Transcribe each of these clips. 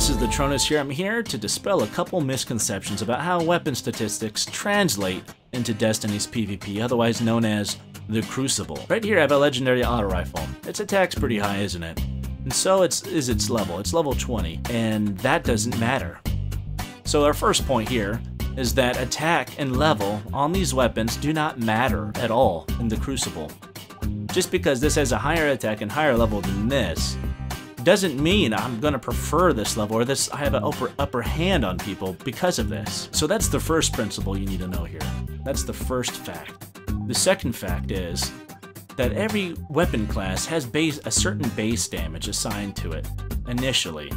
this is the Tronus here. I'm here to dispel a couple misconceptions about how weapon statistics translate into Destiny's PvP, otherwise known as the Crucible. Right here I have a legendary auto rifle. Its attack's pretty high, isn't it? And so is its level. It's level 20, and that doesn't matter. So our first point here is that attack and level on these weapons do not matter at all in the Crucible. Just because this has a higher attack and higher level than this doesn't mean I'm going to prefer this level or I have an upper hand on people because of this. So that's the first principle you need to know here. That's the first fact. The second fact is that every weapon class has a certain base damage assigned to it initially.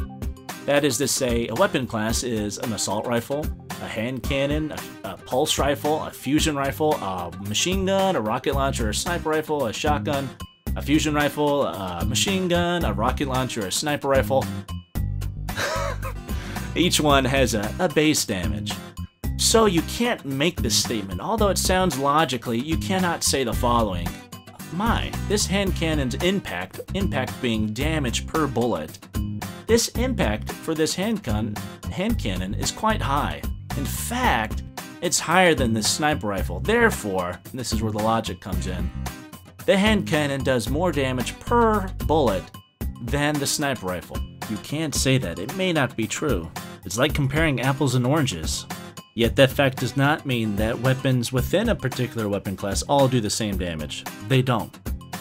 That is to say, a weapon class is an assault rifle, a hand cannon, a pulse rifle, a fusion rifle, a machine gun, a rocket launcher, a sniper rifle, a shotgun, a fusion rifle, a machine gun, a rocket launcher, a sniper rifle. Each one has a base damage. So you can't make this statement. Although it sounds logically, you cannot say the following. This hand cannon's impact being damage per bullet. This impact for this hand cannon is quite high. In fact, it's higher than this sniper rifle. Therefore, and this is where the logic comes in, the hand cannon does more damage per bullet than the sniper rifle. You can't say that. It may not be true. It's like comparing apples and oranges. Yet that fact does not mean that weapons within a particular weapon class all do the same damage. They don't.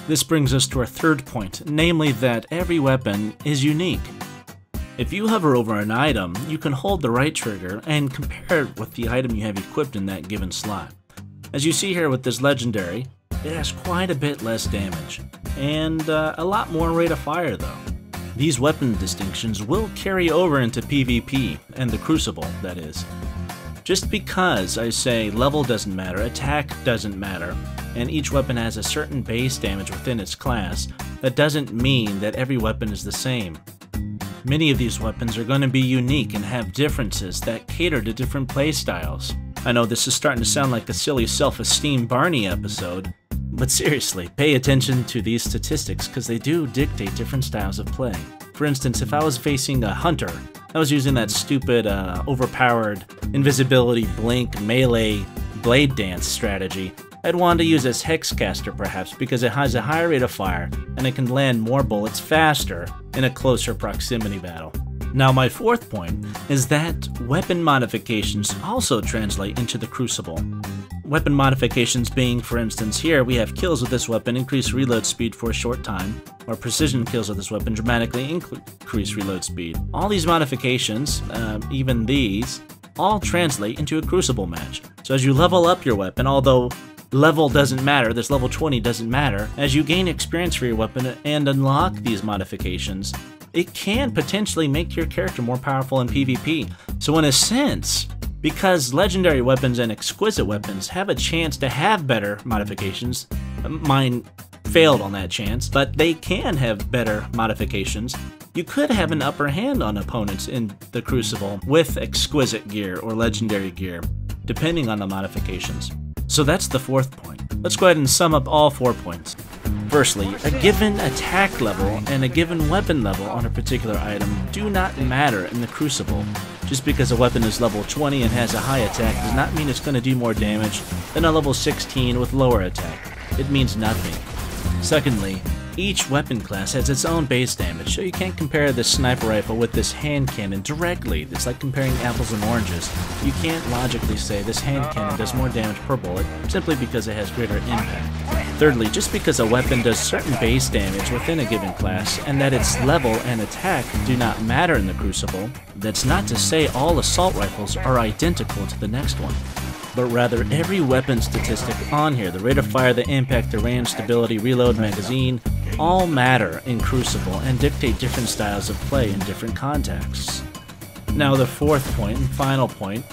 This brings us to our third point, namely that every weapon is unique. If you hover over an item, you can hold the right trigger and compare it with the item you have equipped in that given slot. As you see here with this legendary, it has quite a bit less damage, and a lot more rate of fire though. These weapon distinctions will carry over into PvP, and the Crucible, that is. Just because I say level doesn't matter, attack doesn't matter, and each weapon has a certain base damage within its class, that doesn't mean that every weapon is the same. Many of these weapons are going to be unique and have differences that cater to different playstyles. I know this is starting to sound like a silly self-esteem Barney episode, but seriously, pay attention to these statistics because they do dictate different styles of play. For instance, if I was facing a hunter, I was using that stupid overpowered invisibility, blink, melee, blade dance strategy, I'd want to use this Hexcaster perhaps because it has a higher rate of fire and it can land more bullets faster in a closer proximity battle. Now my fourth point is that weapon modifications also translate into the Crucible. Weapon modifications being, for instance, here we have kills with this weapon increase reload speed for a short time, or precision kills with this weapon dramatically increase reload speed. All these modifications, even these, all translate into a Crucible match. So as you level up your weapon, although level doesn't matter, this level 20 doesn't matter, as you gain experience for your weapon and unlock these modifications, it can potentially make your character more powerful in PvP. So in a sense, because legendary weapons and exquisite weapons have a chance to have better modifications, mine failed on that chance, but they can have better modifications, you could have an upper hand on opponents in the Crucible with exquisite gear or legendary gear, depending on the modifications. So that's the fourth point. Let's go ahead and sum up all 4 points. Firstly, a given attack level and a given weapon level on a particular item do not matter in the Crucible. Just because a weapon is level 20 and has a high attack does not mean it's going to do more damage than a level 16 with lower attack. It means nothing. Secondly, each weapon class has its own base damage, so you can't compare this sniper rifle with this hand cannon directly. It's like comparing apples and oranges. You can't logically say this hand cannon does more damage per bullet simply because it has greater impact. Thirdly, just because a weapon does certain base damage within a given class and that its level and attack do not matter in the Crucible, that's not to say all assault rifles are identical to the next one. But rather every weapon statistic on here, the rate of fire, the impact, the range, stability, reload, magazine, all matter in Crucible and dictate different styles of play in different contexts. Now the fourth point and final point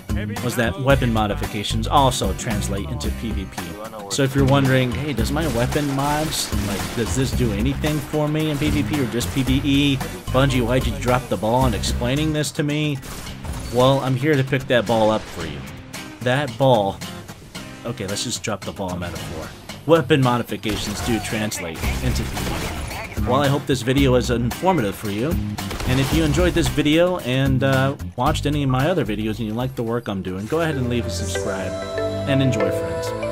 was that weapon modifications also translate into PvP. So if you're wondering, hey, does my weapon mods, does this do anything for me in PvP or just PvE? Bungie, why'd you drop the ball on explaining this to me? Well, I'm here to pick that ball up for you. That ball... Okay, let's just drop the ball metaphor. Weapon modifications do translate into PvP. Well, I hope this video was informative for you. And if you enjoyed this video and watched any of my other videos and you like the work I'm doing, go ahead and leave a subscribe. And enjoy, friends.